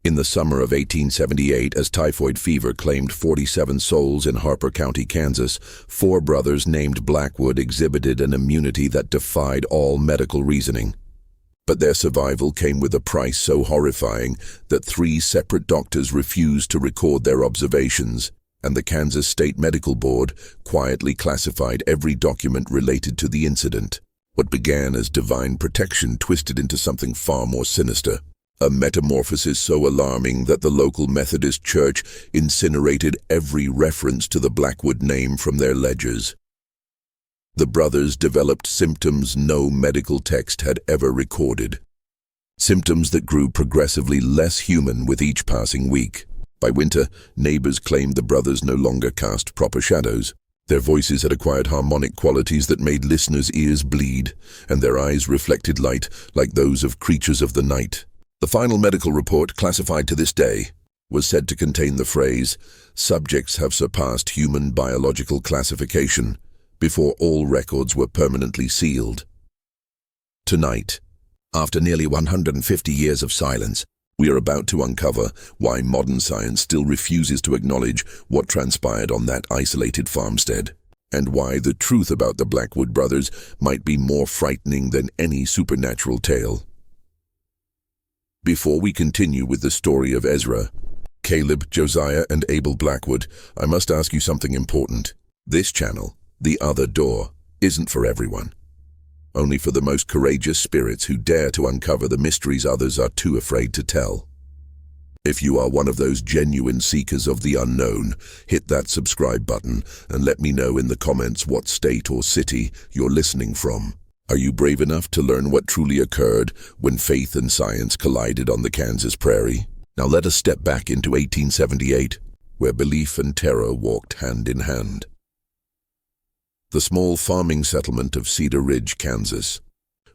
In the summer of 1878, as typhoid fever claimed 47 souls in Harper County, Kansas, 4 brothers named Blackwood exhibited an immunity that defied all medical reasoning. But their survival came with a price so horrifying that 3 separate doctors refused to record their observations, and the Kansas State Medical Board quietly classified every document related to the incident. What began as divine protection twisted into something far more sinister. A metamorphosis so alarming that the local Methodist church incinerated every reference to the Blackwood name from their ledgers. The brothers developed symptoms no medical text had ever recorded. Symptoms that grew progressively less human with each passing week. By winter, neighbors claimed the brothers no longer cast proper shadows. Their voices had acquired harmonic qualities that made listeners' ears bleed, and their eyes reflected light like those of creatures of the night. The final medical report, classified to this day, was said to contain the phrase, "Subjects have surpassed human biological classification," before all records were permanently sealed. Tonight, after nearly 150 years of silence, we are about to uncover why modern science still refuses to acknowledge what transpired on that isolated farmstead, and why the truth about the Blackwood brothers might be more frightening than any supernatural tale. Before we continue with the story of Ezra, Caleb, Josiah, and Abel Blackwood, I must ask you something important. This channel, The Other Door, isn't for everyone. Only for the most courageous spirits who dare to uncover the mysteries others are too afraid to tell. If you are one of those genuine seekers of the unknown, hit that subscribe button and let me know in the comments what state or city you're listening from. Are you brave enough to learn what truly occurred when faith and science collided on the Kansas prairie? Now let us step back into 1878, where belief and terror walked hand in hand. The small farming settlement of Cedar Ridge, Kansas,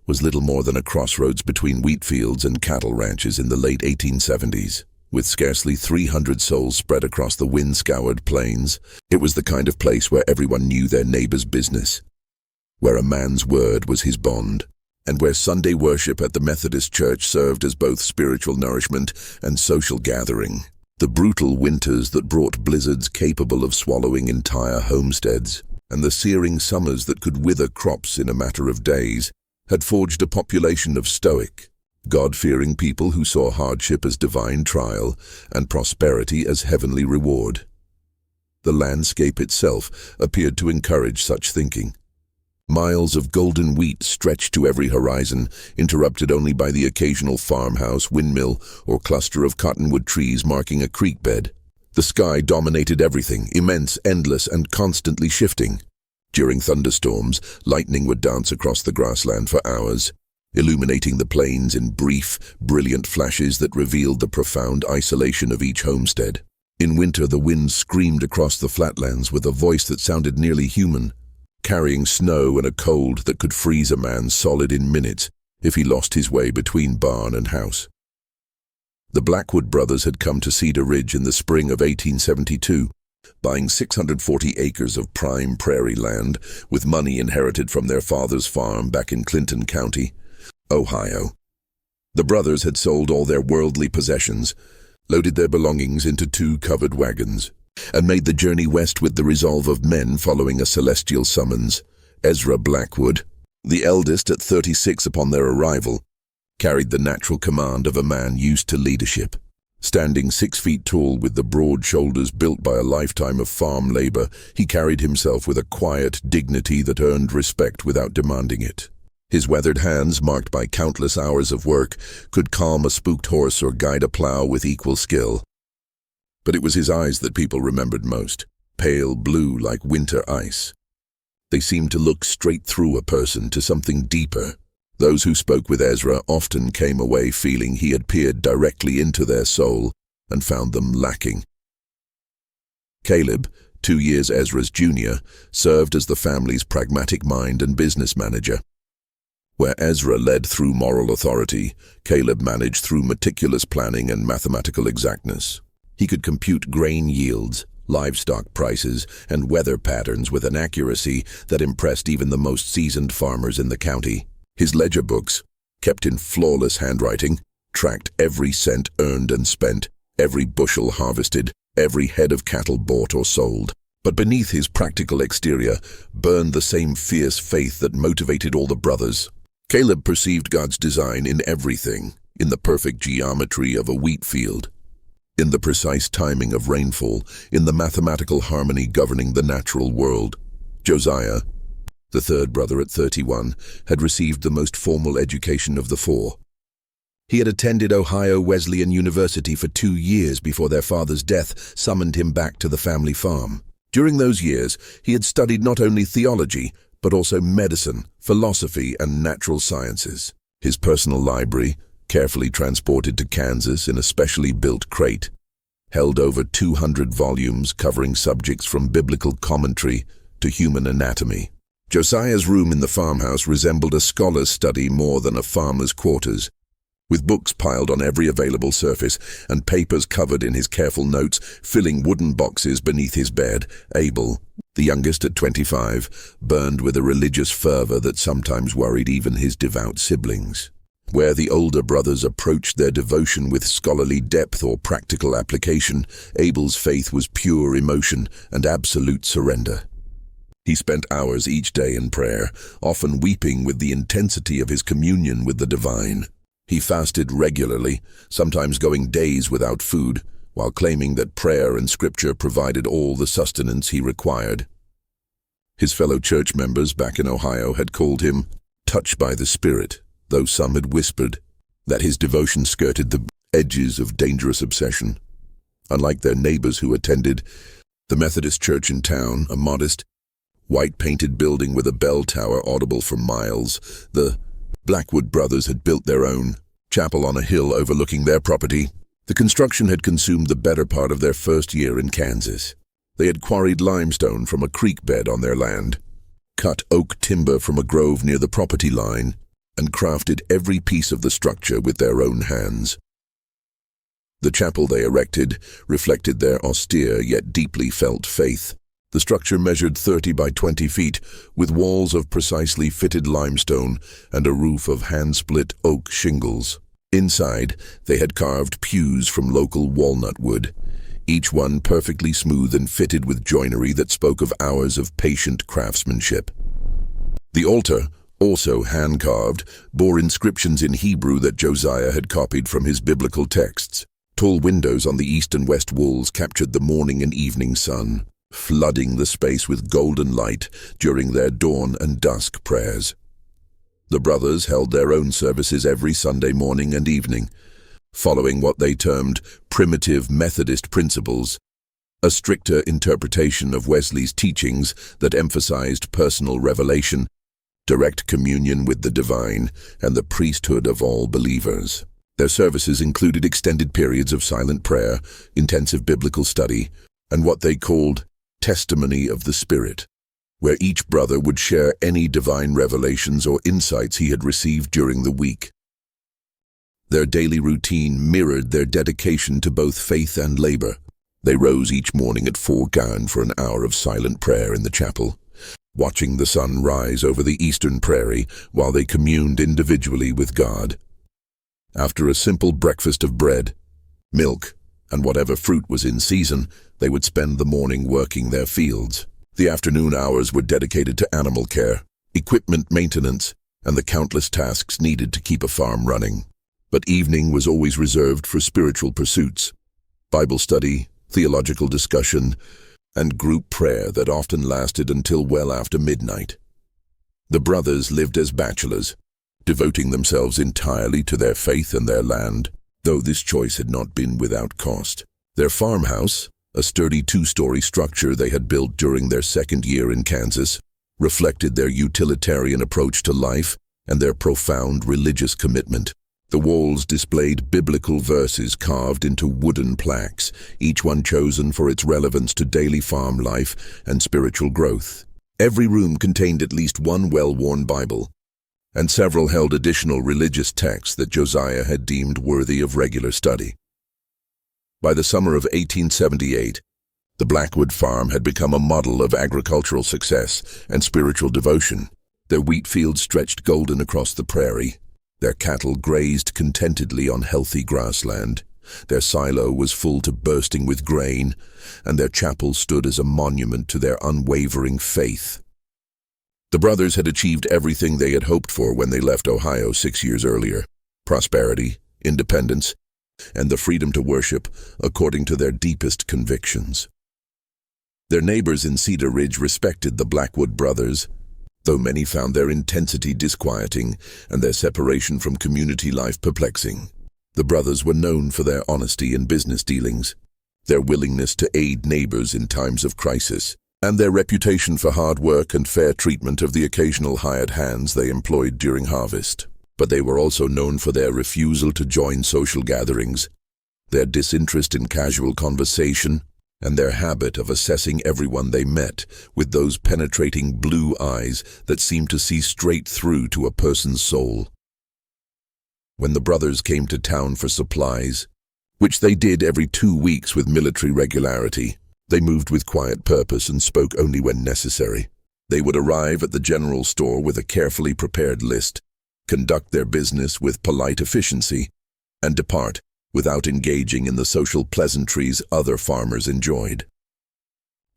was little more than a crossroads between wheat fields and cattle ranches in the late 1870s. With scarcely 300 souls spread across the wind-scoured plains, it was the kind of place where everyone knew their neighbor's business, where a man's word was his bond, and where Sunday worship at the Methodist Church served as both spiritual nourishment and social gathering. The brutal winters that brought blizzards capable of swallowing entire homesteads, and the searing summers that could wither crops in a matter of days, had forged a population of stoic, God-fearing people who saw hardship as divine trial and prosperity as heavenly reward. The landscape itself appeared to encourage such thinking. Miles of golden wheat stretched to every horizon, interrupted only by the occasional farmhouse, windmill, or cluster of cottonwood trees marking a creek bed. The sky dominated everything, immense, endless, and constantly shifting. During thunderstorms, lightning would dance across the grassland for hours, illuminating the plains in brief, brilliant flashes that revealed the profound isolation of each homestead. In winter, the wind screamed across the flatlands with a voice that sounded nearly human, carrying snow and a cold that could freeze a man solid in minutes if he lost his way between barn and house. The Blackwood brothers had come to Cedar Ridge in the spring of 1872, buying 640 acres of prime prairie land with money inherited from their father's farm back in Clinton County, Ohio. The brothers had sold all their worldly possessions, loaded their belongings into 2 covered wagons, and made the journey west with the resolve of men following a celestial summons. Ezra Blackwood, the eldest at 36 upon their arrival, carried the natural command of a man used to leadership. Standing 6 feet tall with the broad shoulders built by a lifetime of farm labor, he carried himself with a quiet dignity that earned respect without demanding it. His weathered hands, marked by countless hours of work, could calm a spooked horse or guide a plow with equal skill. But it was his eyes that people remembered most, pale blue like winter ice. They seemed to look straight through a person to something deeper. Those who spoke with Ezra often came away feeling he had peered directly into their soul and found them lacking. Caleb, 2 years Ezra's junior, served as the family's pragmatic mind and business manager. Where Ezra led through moral authority, Caleb managed through meticulous planning and mathematical exactness. He could compute grain yields, livestock prices, and weather patterns with an accuracy that impressed even the most seasoned farmers in the county. His ledger books, kept in flawless handwriting, tracked every cent earned and spent, every bushel harvested, every head of cattle bought or sold. But beneath his practical exterior burned the same fierce faith that motivated all the brothers. Caleb perceived God's design in everything, in the perfect geometry of a wheat field, in the precise timing of rainfall, in the mathematical harmony governing the natural world. Josiah, the third brother at 31, had received the most formal education of the four. He had attended Ohio Wesleyan University for 2 years before their father's death summoned him back to the family farm. During those years, he had studied not only theology, but also medicine, philosophy, and natural sciences. His personal library, carefully transported to Kansas in a specially built crate, held over 200 volumes covering subjects from biblical commentary to human anatomy. Josiah's room in the farmhouse resembled a scholar's study more than a farmer's quarters, with books piled on every available surface and papers covered in his careful notes, filling wooden boxes beneath his bed. Abel, the youngest at 25, burned with a religious fervor that sometimes worried even his devout siblings. Where the older brothers approached their devotion with scholarly depth or practical application, Abel's faith was pure emotion and absolute surrender. He spent hours each day in prayer, often weeping with the intensity of his communion with the divine. He fasted regularly, sometimes going days without food, while claiming that prayer and scripture provided all the sustenance he required. His fellow church members back in Ohio had called him touched by the Spirit, though some had whispered that his devotion skirted the edges of dangerous obsession. Unlike their neighbors who attended the Methodist church in town, a modest, white-painted building with a bell tower audible for miles, the Blackwood brothers had built their own chapel on a hill overlooking their property. The construction had consumed the better part of their first year in Kansas. They had quarried limestone from a creek bed on their land, cut oak timber from a grove near the property line, and crafted every piece of the structure with their own hands. The chapel they erected reflected their austere yet deeply felt faith. The structure measured 30 by 20 feet, with walls of precisely fitted limestone and a roof of hand-split oak shingles. Inside, they had carved pews from local walnut wood, each one perfectly smooth and fitted with joinery that spoke of hours of patient craftsmanship. The altar, also hand-carved, bore inscriptions in Hebrew that Josiah had copied from his biblical texts. Tall windows on the east and west walls captured the morning and evening sun, flooding the space with golden light during their dawn and dusk prayers. The brothers held their own services every Sunday morning and evening, following what they termed primitive Methodist principles, a stricter interpretation of Wesley's teachings that emphasized personal revelation, direct communion with the divine, and the priesthood of all believers. Their services included extended periods of silent prayer, intensive biblical study, and what they called testimony of the Spirit, where each brother would share any divine revelations or insights he had received during the week. Their daily routine mirrored their dedication to both faith and labor. They rose each morning at 4 a.m. for an hour of silent prayer in the chapel, watching the sun rise over the eastern prairie while they communed individually with God. After a simple breakfast of bread, milk, and whatever fruit was in season, they would spend the morning working their fields. The afternoon hours were dedicated to animal care, equipment maintenance, and the countless tasks needed to keep a farm running. But evening was always reserved for spiritual pursuits, Bible study, theological discussion, and group prayer that often lasted until well after midnight. The brothers lived as bachelors, devoting themselves entirely to their faith and their land, though this choice had not been without cost. Their farmhouse, a sturdy 2-story structure they had built during their second year in Kansas, reflected their utilitarian approach to life and their profound religious commitment. The walls displayed biblical verses carved into wooden plaques, each one chosen for its relevance to daily farm life and spiritual growth. Every room contained at least one well-worn Bible, and several held additional religious texts that Josiah had deemed worthy of regular study. By the summer of 1878, the Blackwood farm had become a model of agricultural success and spiritual devotion. Their wheat fields stretched golden across the prairie, Their cattle grazed contentedly on healthy grassland. Their silo was full to bursting with grain, and their chapel stood as a monument to their unwavering faith. The brothers had achieved everything they had hoped for when they left Ohio 6 years earlier: prosperity, independence, and the freedom to worship according to their deepest convictions. Their neighbors in Cedar Ridge respected the Blackwood brothers, though many found their intensity disquieting and their separation from community life perplexing. The brothers were known for their honesty in business dealings, their willingness to aid neighbors in times of crisis, and their reputation for hard work and fair treatment of the occasional hired hands they employed during harvest. But they were also known for their refusal to join social gatherings, their disinterest in casual conversation, and their habit of assessing everyone they met with those penetrating blue eyes that seemed to see straight through to a person's soul. When the brothers came to town for supplies, which they did every 2 weeks with military regularity, they moved with quiet purpose and spoke only when necessary. They would arrive at the general store with a carefully prepared list, conduct their business with polite efficiency, and depart without engaging in the social pleasantries other farmers enjoyed.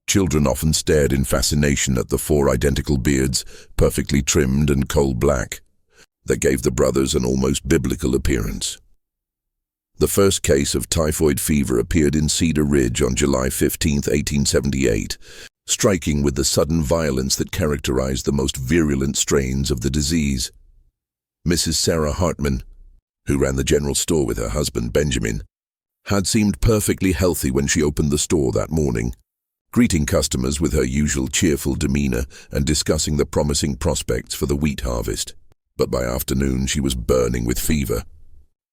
Children often stared in fascination at the 4 identical beards, perfectly trimmed and coal-black, that gave the brothers an almost biblical appearance. The first case of typhoid fever appeared in Cedar Ridge on July 15, 1878, striking with the sudden violence that characterized the most virulent strains of the disease. Mrs. Sarah Hartman, who ran the general store with her husband Benjamin, had seemed perfectly healthy when she opened the store that morning, greeting customers with her usual cheerful demeanor and discussing the promising prospects for the wheat harvest. But by afternoon she was burning with fever,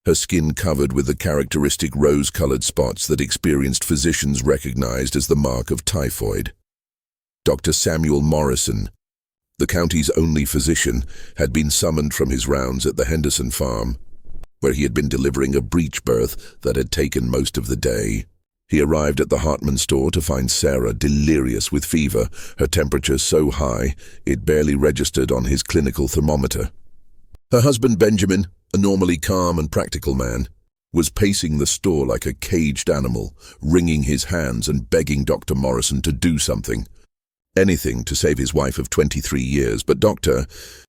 her skin covered with the characteristic rose-colored spots that experienced physicians recognized as the mark of typhoid. Dr. Samuel Morrison, the county's only physician, had been summoned from his rounds at the Henderson farm, where he had been delivering a breech birth that had taken most of the day. He arrived at the Hartman store to find Sarah delirious with fever, her temperature so high it barely registered on his clinical thermometer. Her husband Benjamin, a normally calm and practical man, was pacing the store like a caged animal, wringing his hands and begging Dr. Morrison to do something. Anything to save his wife of 23 years, but doctor,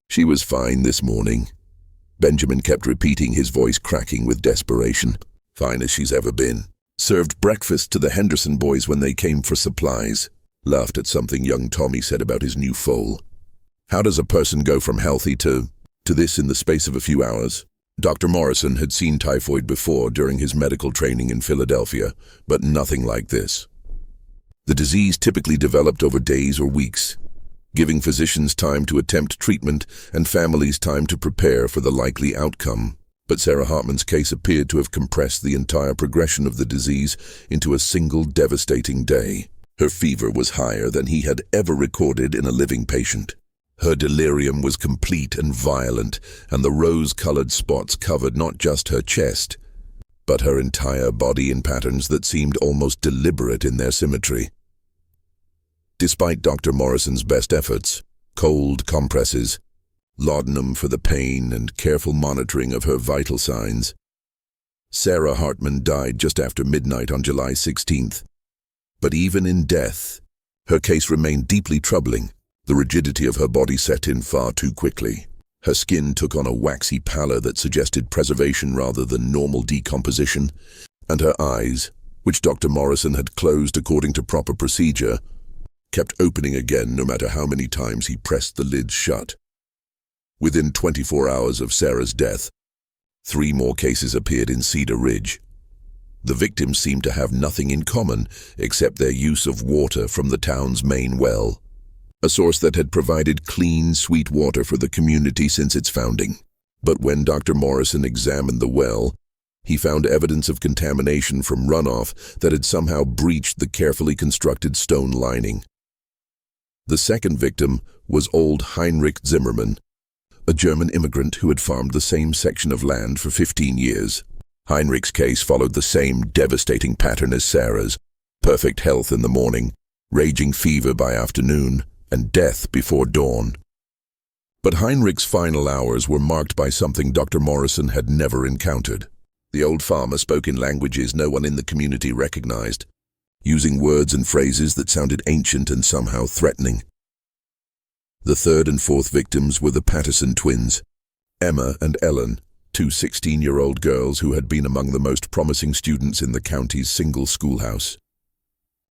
she was fine this morning. Benjamin kept repeating, his voice cracking with desperation. Fine as she's ever been. Served breakfast to the Henderson boys when they came for supplies. Laughed at something young Tommy said about his new foal. How does a person go from healthy to this in the space of a few hours? Dr. Morrison had seen typhoid before during his medical training in Philadelphia, but nothing like this. The disease typically developed over days or weeks, giving physicians time to attempt treatment and families time to prepare for the likely outcome. But Sarah Hartman's case appeared to have compressed the entire progression of the disease into a single devastating day. Her fever was higher than he had ever recorded in a living patient. Her delirium was complete and violent, and the rose-colored spots covered not just her chest, but her entire body in patterns that seemed almost deliberate in their symmetry. Despite Dr. Morrison's best efforts, cold compresses, laudanum for the pain, and careful monitoring of her vital signs, Sarah Hartman died just after midnight on July 16th. But even in death, her case remained deeply troubling. The rigidity of her body set in far too quickly. Her skin took on a waxy pallor that suggested preservation rather than normal decomposition, and her eyes, which Dr. Morrison had closed according to proper procedure, kept opening again no matter how many times he pressed the lids shut. Within 24 hours of Sarah's death, 3 more cases appeared in Cedar Ridge. The victims seemed to have nothing in common except their use of water from the town's main well, a source that had provided clean, sweet water for the community since its founding. But when Dr. Morrison examined the well, he found evidence of contamination from runoff that had somehow breached the carefully constructed stone lining. The second victim was old Heinrich Zimmermann, a German immigrant who had farmed the same section of land for 15 years. Heinrich's case followed the same devastating pattern as Sarah's: perfect health in the morning, raging fever by afternoon, and death before dawn. But Heinrich's final hours were marked by something Dr. Morrison had never encountered. The old farmer spoke in languages no one in the community recognized, using words and phrases that sounded ancient and somehow threatening. The third and fourth victims were the Patterson twins, Emma and Ellen, two 16-year-old girls who had been among the most promising students in the county's single schoolhouse.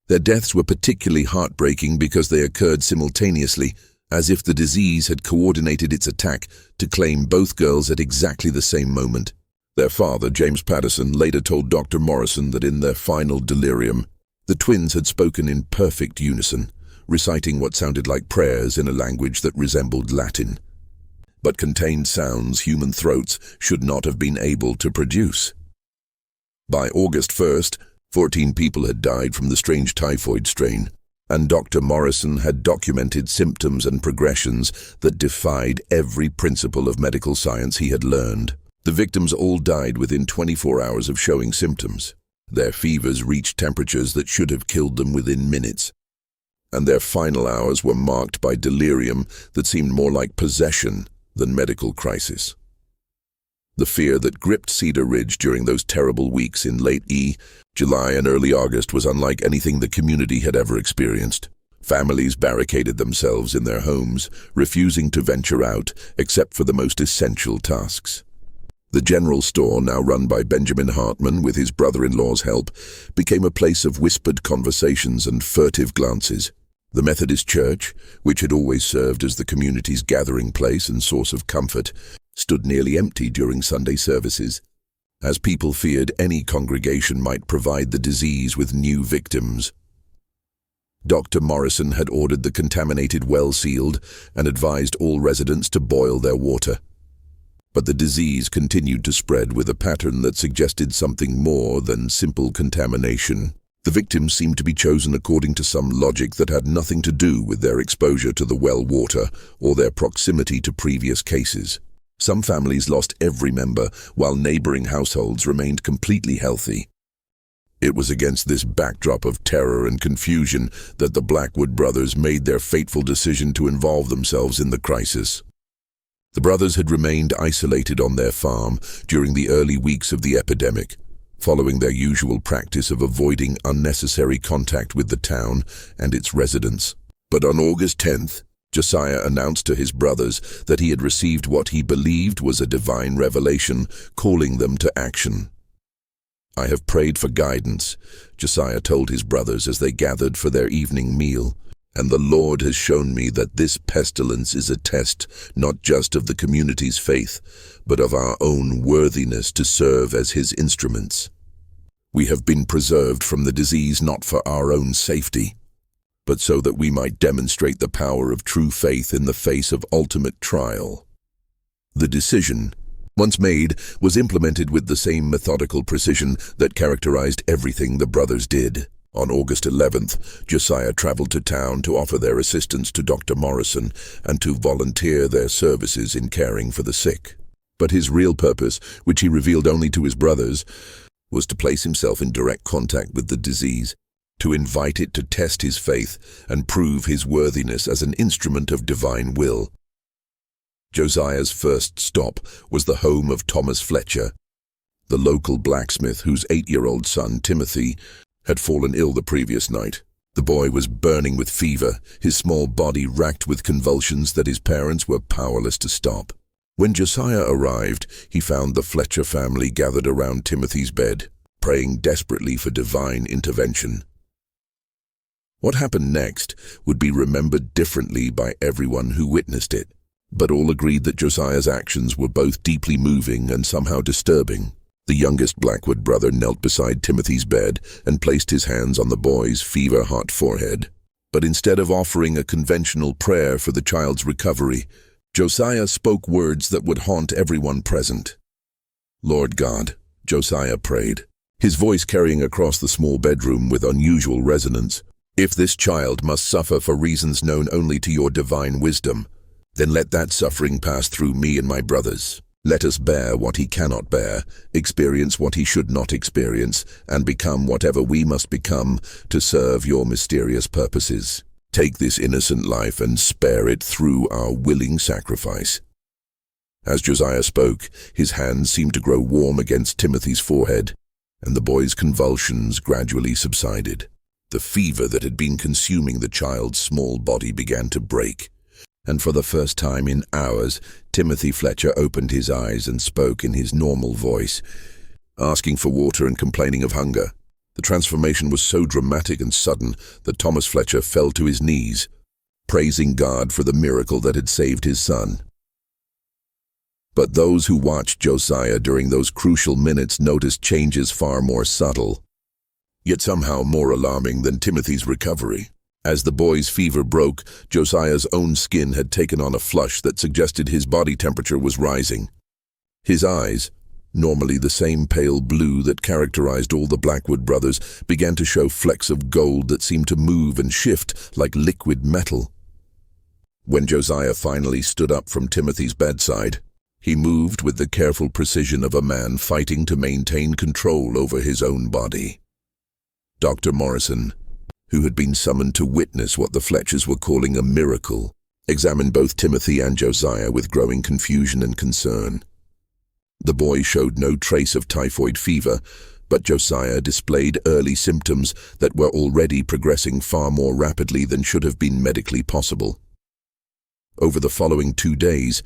Their deaths were particularly heartbreaking because they occurred simultaneously, as if the disease had coordinated its attack to claim both girls at exactly the same moment. Their father, James Patterson, later told Dr. Morrison that in their final delirium, the twins had spoken in perfect unison, reciting what sounded like prayers in a language that resembled Latin, but contained sounds human throats should not have been able to produce. By August 1st, 14 people had died from the strange typhoid strain, and Dr. Morrison had documented symptoms and progressions that defied every principle of medical science he had learned. The victims all died within 24 hours of showing symptoms. Their fevers reached temperatures that should have killed them within minutes, and their final hours were marked by delirium that seemed more like possession than medical crisis. The fear that gripped Cedar Ridge during those terrible weeks in late July and early August was unlike anything the community had ever experienced. Families barricaded themselves in their homes, refusing to venture out except for the most essential tasks. The general store, now run by Benjamin Hartman with his brother-in-law's help, became a place of whispered conversations and furtive glances. The Methodist Church, which had always served as the community's gathering place and source of comfort, stood nearly empty during Sunday services, as people feared any congregation might provide the disease with new victims. Dr. Morrison had ordered the contaminated well sealed and advised all residents to boil their water. But the disease continued to spread with a pattern that suggested something more than simple contamination. The victims seemed to be chosen according to some logic that had nothing to do with their exposure to the well water or their proximity to previous cases. Some families lost every member, while neighboring households remained completely healthy. It was against this backdrop of terror and confusion that the Blackwood brothers made their fateful decision to involve themselves in the crisis. The brothers had remained isolated on their farm during the early weeks of the epidemic, following their usual practice of avoiding unnecessary contact with the town and its residents. But on August 10th, Josiah announced to his brothers that he had received what he believed was a divine revelation, calling them to action. "I have prayed for guidance," Josiah told his brothers as they gathered for their evening meal, "and the Lord has shown me that this pestilence is a test not just of the community's faith, but of our own worthiness to serve as his instruments. We have been preserved from the disease not for our own safety, but so that we might demonstrate the power of true faith in the face of ultimate trial." The decision, once made, was implemented with the same methodical precision that characterized everything the brothers did. On August 11th, Josiah traveled to town to offer their assistance to Dr. Morrison and to volunteer their services in caring for the sick. But his real purpose, which he revealed only to his brothers, was to place himself in direct contact with the disease, to invite it to test his faith and prove his worthiness as an instrument of divine will. Josiah's first stop was the home of Thomas Fletcher, the local blacksmith whose 8-year-old son, Timothy, had fallen ill the previous night. The boy was burning with fever, his small body racked with convulsions that his parents were powerless to stop. When Josiah arrived, he found the Fletcher family gathered around Timothy's bed, praying desperately for divine intervention. What happened next would be remembered differently by everyone who witnessed it, but all agreed that Josiah's actions were both deeply moving and somehow disturbing. The youngest Blackwood brother knelt beside Timothy's bed and placed his hands on the boy's fever-hot forehead. But instead of offering a conventional prayer for the child's recovery, Josiah spoke words that would haunt everyone present. "Lord God," Josiah prayed, his voice carrying across the small bedroom with unusual resonance, "if this child must suffer for reasons known only to your divine wisdom, then let that suffering pass through me and my brothers. Let us bear what he cannot bear, experience what he should not experience, and become whatever we must become to serve your mysterious purposes." Take this innocent life and spare it through our willing sacrifice." As Josiah spoke, his hands seemed to grow warm against Timothy's forehead, and the boy's convulsions gradually subsided. The fever that had been consuming the child's small body began to break, and for the first time in hours, Timothy Fletcher opened his eyes and spoke in his normal voice, asking for water and complaining of hunger. The transformation was so dramatic and sudden that Thomas Fletcher fell to his knees, praising God for the miracle that had saved his son. But those who watched Josiah during those crucial minutes noticed changes far more subtle, yet somehow more alarming than Timothy's recovery. As the boy's fever broke, Josiah's own skin had taken on a flush that suggested his body temperature was rising. His eyes, normally the same pale blue that characterized all the Blackwood brothers, began to show flecks of gold that seemed to move and shift like liquid metal. When Josiah finally stood up from Timothy's bedside, he moved with the careful precision of a man fighting to maintain control over his own body. Dr. Morrison, who had been summoned to witness what the Fletchers were calling a miracle, examined both Timothy and Josiah with growing confusion and concern. The boy showed no trace of typhoid fever, but Josiah displayed early symptoms that were already progressing far more rapidly than should have been medically possible. Over the following 2 days,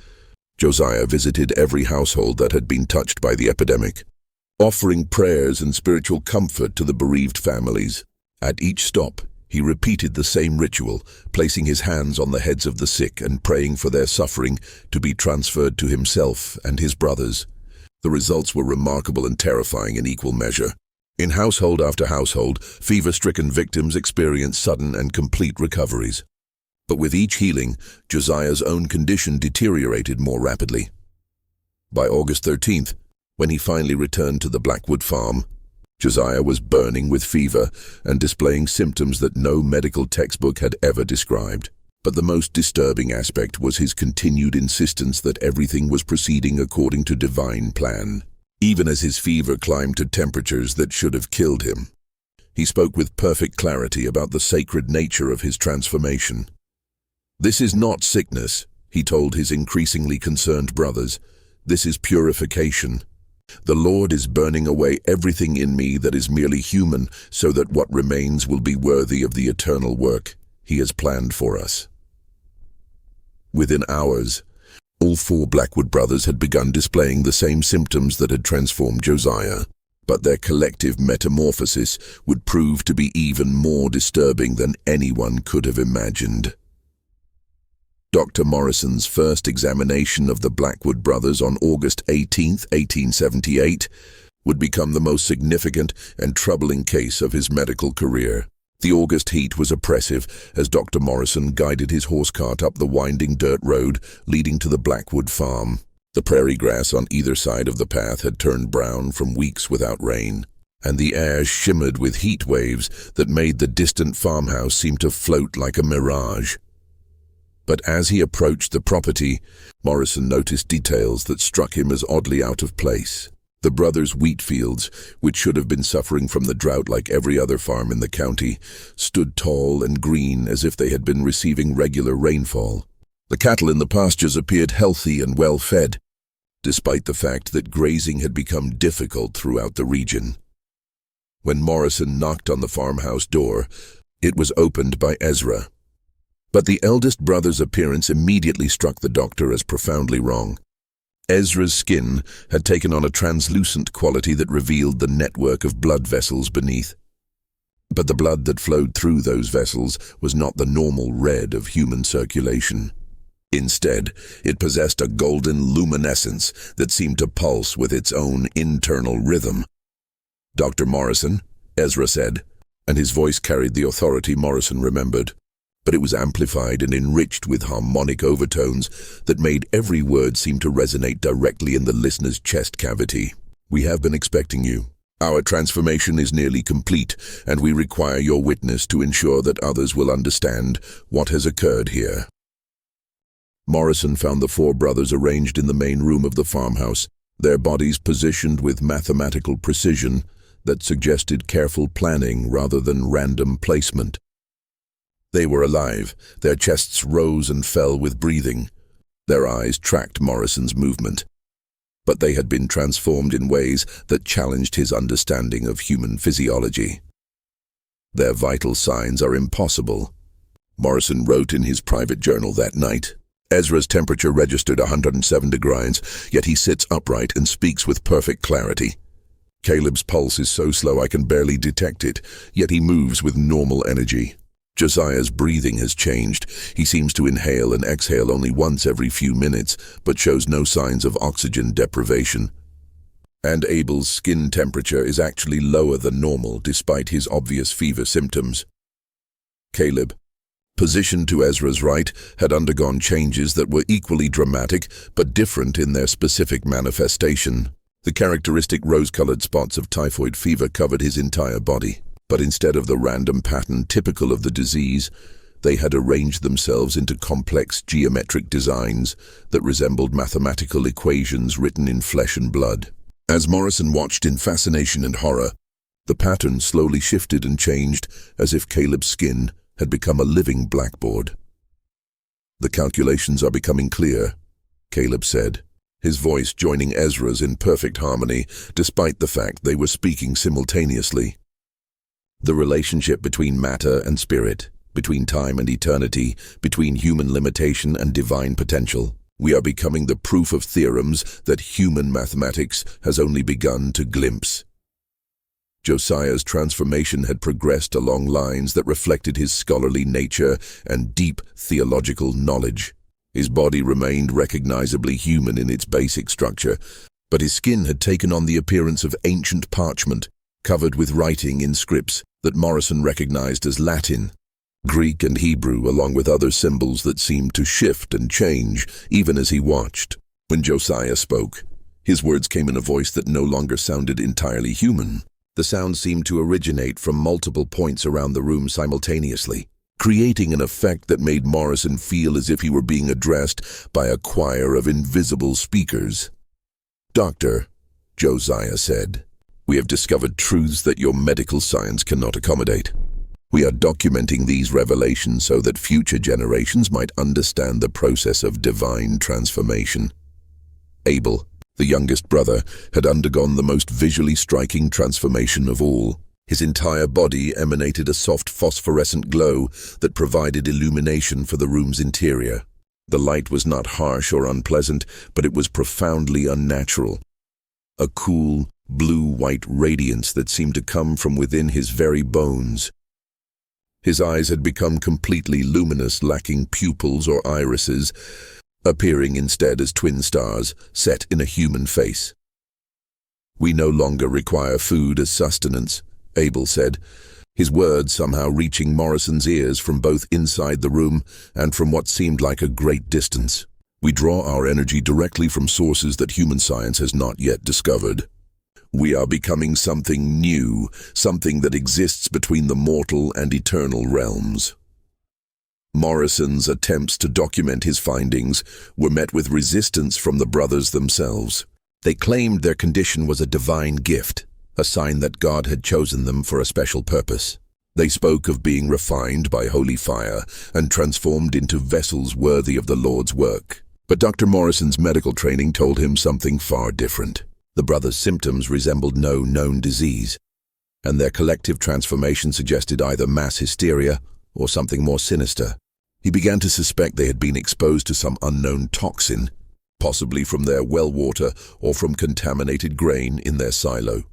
Josiah visited every household that had been touched by the epidemic, offering prayers and spiritual comfort to the bereaved families. At each stop, he repeated the same ritual, placing his hands on the heads of the sick and praying for their suffering to be transferred to himself and his brothers. The results were remarkable and terrifying in equal measure. In household after household, fever-stricken victims experienced sudden and complete recoveries. But with each healing, Josiah's own condition deteriorated more rapidly. By August 13th, when he finally returned to the Blackwood farm, Josiah was burning with fever and displaying symptoms that no medical textbook had ever described. But the most disturbing aspect was his continued insistence that everything was proceeding according to divine plan, even as his fever climbed to temperatures that should have killed him. He spoke with perfect clarity about the sacred nature of his transformation. "This is not sickness," he told his increasingly concerned brothers. "This is purification. The Lord is burning away everything in me that is merely human, so that what remains will be worthy of the eternal work He has planned for us." Within hours, all 4 Blackwood brothers had begun displaying the same symptoms that had transformed Josiah, but their collective metamorphosis would prove to be even more disturbing than anyone could have imagined. Dr. Morrison's first examination of the Blackwood brothers on August 18, 1878, would become the most significant and troubling case of his medical career. The August heat was oppressive as Dr. Morrison guided his horse cart up the winding dirt road leading to the Blackwood farm. The prairie grass on either side of the path had turned brown from weeks without rain, and the air shimmered with heat waves that made the distant farmhouse seem to float like a mirage. But as he approached the property, Morrison noticed details that struck him as oddly out of place. The brothers' wheat fields, which should have been suffering from the drought like every other farm in the county, stood tall and green as if they had been receiving regular rainfall. The cattle in the pastures appeared healthy and well-fed, despite the fact that grazing had become difficult throughout the region. When Morrison knocked on the farmhouse door, it was opened by Ezra. But the eldest brother's appearance immediately struck the doctor as profoundly wrong. Ezra's skin had taken on a translucent quality that revealed the network of blood vessels beneath. But the blood that flowed through those vessels was not the normal red of human circulation. Instead, it possessed a golden luminescence that seemed to pulse with its own internal rhythm. "Dr. Morrison," Ezra said, and his voice carried the authority Morrison remembered. But it was amplified and enriched with harmonic overtones that made every word seem to resonate directly in the listener's chest cavity. "We have been expecting you. Our transformation is nearly complete, and we require your witness to ensure that others will understand what has occurred here." Morrison found the 4 brothers arranged in the main room of the farmhouse, their bodies positioned with mathematical precision that suggested careful planning rather than random placement. They were alive. Their chests rose and fell with breathing. Their eyes tracked Morrison's movement. But they had been transformed in ways that challenged his understanding of human physiology. Their vital signs are impossible. Morrison wrote in his private journal that night. Ezra's temperature registered 107 degrees, yet he sits upright and speaks with perfect clarity. Caleb's pulse is so slow I can barely detect it, yet he moves with normal energy. Josiah's breathing has changed. He seems to inhale and exhale only once every few minutes, but shows no signs of oxygen deprivation. And Abel's skin temperature is actually lower than normal despite his obvious fever symptoms. Caleb, positioned to Ezra's right, had undergone changes that were equally dramatic but different in their specific manifestation. The characteristic rose-colored spots of typhoid fever covered his entire body, but instead of the random pattern typical of the disease, they had arranged themselves into complex geometric designs that resembled mathematical equations written in flesh and blood. As Morrison watched in fascination and horror, the pattern slowly shifted and changed as if Caleb's skin had become a living blackboard. "The calculations are becoming clear," Caleb said, his voice joining Ezra's in perfect harmony, despite the fact they were speaking simultaneously. "The relationship between matter and spirit, between time and eternity, between human limitation and divine potential. We are becoming the proof of theorems that human mathematics has only begun to glimpse." Josiah's transformation had progressed along lines that reflected his scholarly nature and deep theological knowledge. His body remained recognizably human in its basic structure, but his skin had taken on the appearance of ancient parchment, covered with writing in scripts that Morrison recognized as Latin, Greek and Hebrew, along with other symbols that seemed to shift and change even as he watched. When Josiah spoke, his words came in a voice that no longer sounded entirely human. The sound seemed to originate from multiple points around the room simultaneously, creating an effect that made Morrison feel as if he were being addressed by a choir of invisible speakers. "Doctor," Josiah said, "we have discovered truths that your medical science cannot accommodate. We are documenting these revelations so that future generations might understand the process of divine transformation." Abel, the youngest brother, had undergone the most visually striking transformation of all. His entire body emanated a soft phosphorescent glow that provided illumination for the room's interior. The light was not harsh or unpleasant, but it was profoundly unnatural. A cool, blue-white radiance that seemed to come from within his very bones. His eyes had become completely luminous, lacking pupils or irises, appearing instead as twin stars set in a human face. "We no longer require food as sustenance," Abel said, his words somehow reaching Morrison's ears from both inside the room and from what seemed like a great distance. "We draw our energy directly from sources that human science has not yet discovered. We are becoming something new, something that exists between the mortal and eternal realms." Morrison's attempts to document his findings were met with resistance from the brothers themselves. They claimed their condition was a divine gift, a sign that God had chosen them for a special purpose. They spoke of being refined by holy fire and transformed into vessels worthy of the Lord's work. But Dr. Morrison's medical training told him something far different. The brothers' symptoms resembled no known disease, and their collective transformation suggested either mass hysteria or something more sinister. He began to suspect they had been exposed to some unknown toxin, possibly from their well water or from contaminated grain in their silo.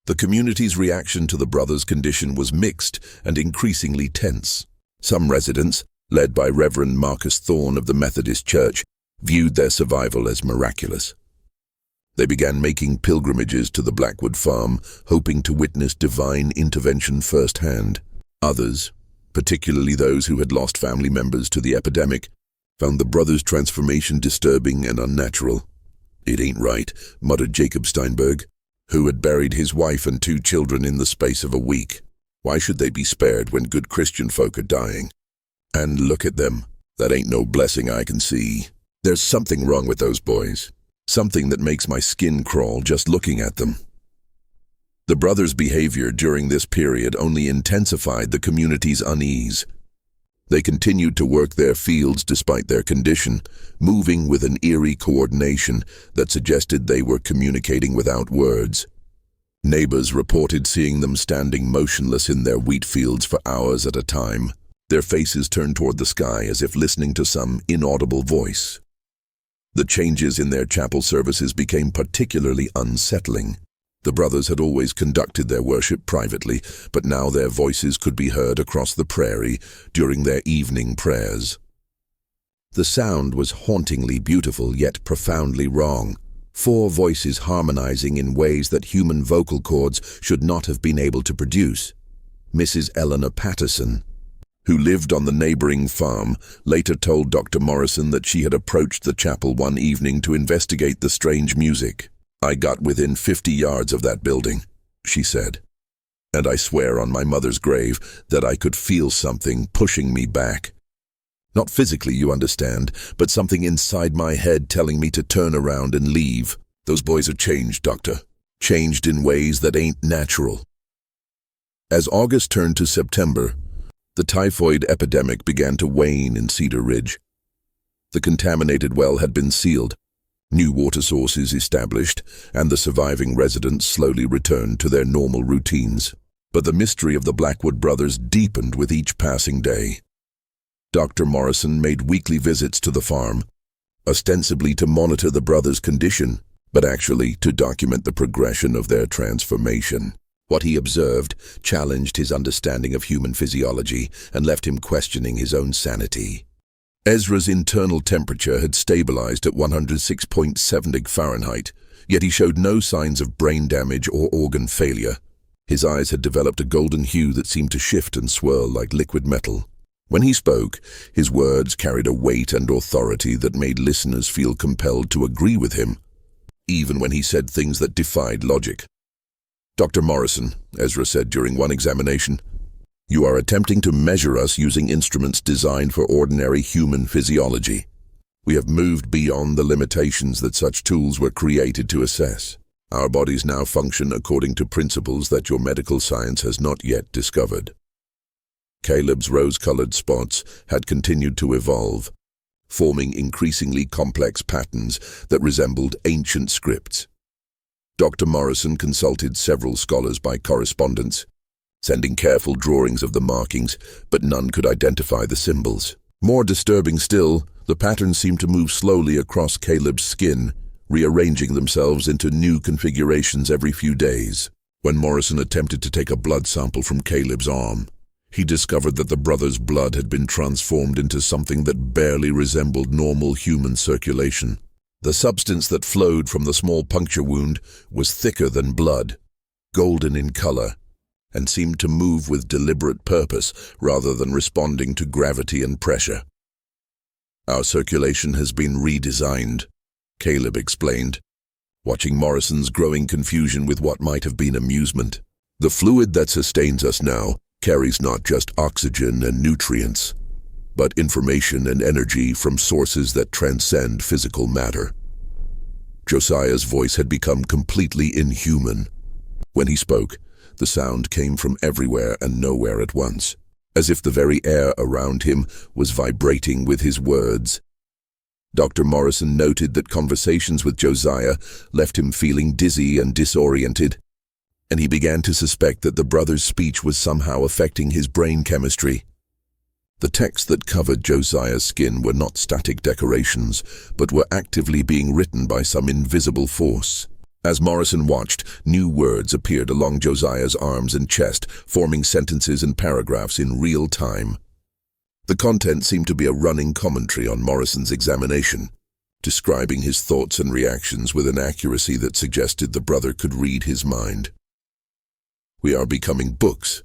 The community's reaction to the brothers' condition was mixed and increasingly tense. Some residents, led by Reverend Marcus Thorne of the Methodist Church, viewed their survival as miraculous. They began making pilgrimages to the Blackwood farm, hoping to witness divine intervention firsthand. Others, particularly those who had lost family members to the epidemic, found the brothers' transformation disturbing and unnatural. "It ain't right," muttered Jacob Steinberg, who had buried his wife and 2 children in the space of a week. "Why should they be spared when good Christian folk are dying? And look at them. That ain't no blessing I can see. There's something wrong with those boys. Something that makes my skin crawl just looking at them." The brothers' behavior during this period only intensified the community's unease. They continued to work their fields despite their condition, moving with an eerie coordination that suggested they were communicating without words. Neighbors reported seeing them standing motionless in their wheat fields for hours at a time, their faces turned toward the sky as if listening to some inaudible voice. The changes in their chapel services became particularly unsettling. The brothers had always conducted their worship privately, but now their voices could be heard across the prairie during their evening prayers. The sound was hauntingly beautiful yet profoundly wrong. 4 voices harmonizing in ways that human vocal cords should not have been able to produce. Mrs. Eleanor Patterson, who lived on the neighboring farm, later told Dr. Morrison that she had approached the chapel one evening to investigate the strange music. "I got within 50 yards of that building," she said, "and I swear on my mother's grave that I could feel something pushing me back. Not physically, you understand, but something inside my head telling me to turn around and leave. Those boys are changed, Doctor. Changed in ways that ain't natural." As August turned to September, the typhoid epidemic began to wane in Cedar Ridge. The contaminated well had been sealed, new water sources established, and the surviving residents slowly returned to their normal routines. But the mystery of the Blackwood brothers deepened with each passing day. Dr. Morrison made weekly visits to the farm, ostensibly to monitor the brothers' condition, but actually to document the progression of their transformation. What he observed challenged his understanding of human physiology and left him questioning his own sanity. Ezra's internal temperature had stabilized at 106.7 Fahrenheit, yet he showed no signs of brain damage or organ failure. His eyes had developed a golden hue that seemed to shift and swirl like liquid metal. When he spoke, his words carried a weight and authority that made listeners feel compelled to agree with him, even when he said things that defied logic. "Dr. Morrison," Ezra said during one examination, "you are attempting to measure us using instruments designed for ordinary human physiology. We have moved beyond the limitations that such tools were created to assess. Our bodies now function according to principles that your medical science has not yet discovered." Caleb's rose-colored spots had continued to evolve, forming increasingly complex patterns that resembled ancient scripts. Dr. Morrison consulted several scholars by correspondence, sending careful drawings of the markings, but none could identify the symbols. More disturbing still, the patterns seemed to move slowly across Caleb's skin, rearranging themselves into new configurations every few days. When Morrison attempted to take a blood sample from Caleb's arm, he discovered that the brother's blood had been transformed into something that barely resembled normal human circulation. The substance that flowed from the small puncture wound was thicker than blood, golden in color, and seemed to move with deliberate purpose rather than responding to gravity and pressure. "Our circulation has been redesigned," Caleb explained, watching Morrison's growing confusion with what might have been amusement. "The fluid that sustains us now carries not just oxygen and nutrients, but information and energy from sources that transcend physical matter." Josiah's voice had become completely inhuman. When he spoke, the sound came from everywhere and nowhere at once, as if the very air around him was vibrating with his words. Dr. Morrison noted that conversations with Josiah left him feeling dizzy and disoriented, and he began to suspect that the brother's speech was somehow affecting his brain chemistry. The texts that covered Josiah's skin were not static decorations, but were actively being written by some invisible force. As Morrison watched, new words appeared along Josiah's arms and chest, forming sentences and paragraphs in real time. The content seemed to be a running commentary on Morrison's examination, describing his thoughts and reactions with an accuracy that suggested the brother could read his mind. "We are becoming books,"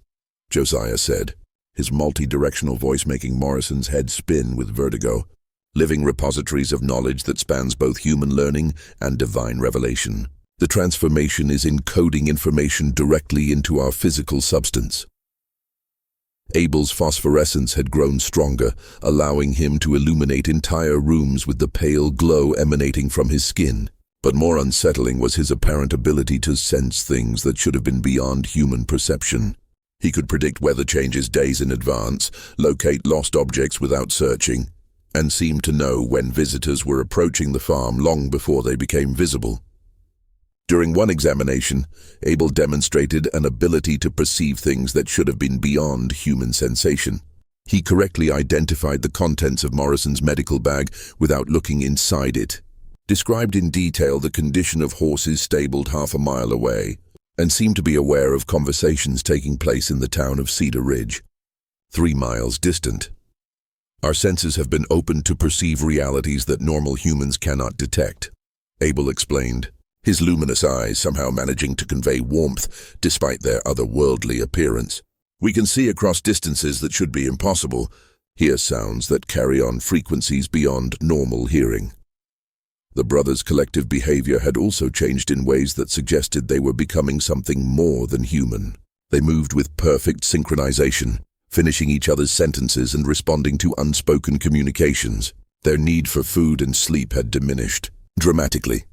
Josiah said, his multi-directional voice making Morrison's head spin with vertigo. "Living repositories of knowledge that spans both human learning and divine revelation. The transformation is encoding information directly into our physical substance." Abel's phosphorescence had grown stronger, allowing him to illuminate entire rooms with the pale glow emanating from his skin. But more unsettling was his apparent ability to sense things that should have been beyond human perception. He could predict weather changes days in advance, locate lost objects without searching, and seemed to know when visitors were approaching the farm long before they became visible. During one examination, Abel demonstrated an ability to perceive things that should have been beyond human sensation. He correctly identified the contents of Morrison's medical bag without looking inside it, described in detail the condition of horses stabled half a mile away, and seemed to be aware of conversations taking place in the town of Cedar Ridge, 3 miles distant. Our senses have been opened to perceive realities that normal humans cannot detect, Abel explained, his luminous eyes somehow managing to convey warmth despite their otherworldly appearance. We can see across distances that should be impossible, hear sounds that carry on frequencies beyond normal hearing. The brothers' collective behavior had also changed in ways that suggested they were becoming something more than human. They moved with perfect synchronization, finishing each other's sentences and responding to unspoken communications. Their need for food and sleep had diminished dramatically.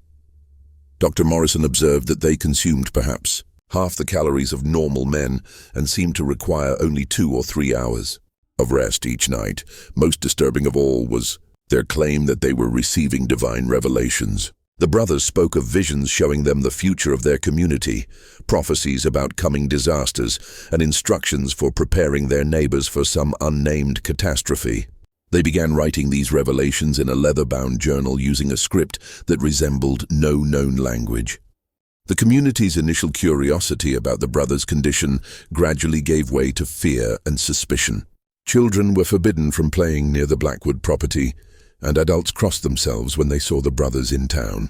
Dr. Morrison observed that they consumed perhaps half the calories of normal men and seemed to require only 2 or 3 hours of rest each night. Most disturbing of all was their claim that they were receiving divine revelations. The brothers spoke of visions showing them the future of their community, prophecies about coming disasters, and instructions for preparing their neighbors for some unnamed catastrophe. They began writing these revelations in a leather-bound journal using a script that resembled no known language. The community's initial curiosity about the brothers' condition gradually gave way to fear and suspicion. Children were forbidden from playing near the Blackwood property, and adults crossed themselves when they saw the brothers in town.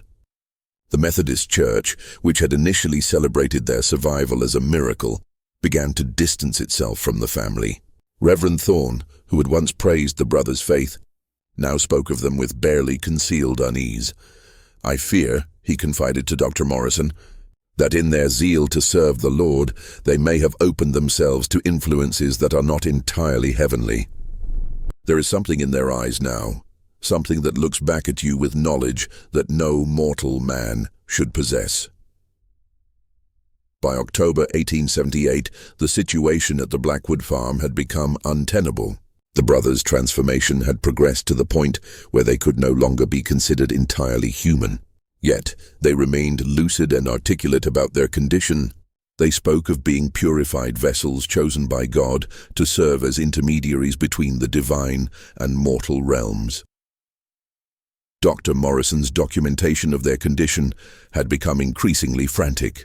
The Methodist Church, which had initially celebrated their survival as a miracle, began to distance itself from the family. Reverend Thorne, who had once praised the brothers' faith, now spoke of them with barely concealed unease. "I fear," he confided to Dr. Morrison, "that in their zeal to serve the Lord, they may have opened themselves to influences that are not entirely heavenly. There is something in their eyes now, something that looks back at you with knowledge that no mortal man should possess." By October 1878, the situation at the Blackwood farm had become untenable. The brothers' transformation had progressed to the point where they could no longer be considered entirely human. Yet, they remained lucid and articulate about their condition. They spoke of being purified vessels chosen by God to serve as intermediaries between the divine and mortal realms. Dr. Morrison's documentation of their condition had become increasingly frantic.